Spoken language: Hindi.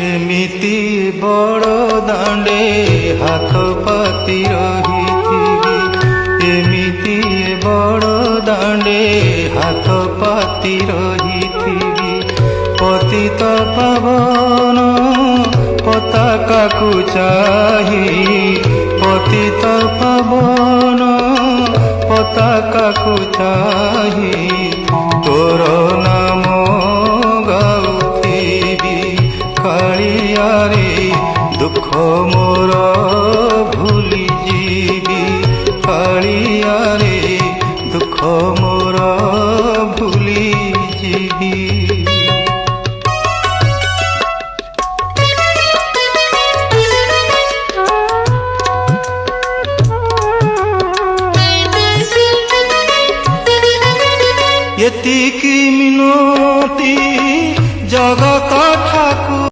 एमिति बड़ दांडे हाथ पाती रहिथिबी एमिति बड़ दांडे हाथ पाती रहिथिबी पतित पावन पताका को चाही पतित पावन पताका को चाही तोर नाम गाउथिबी कालिया रे दुख मोर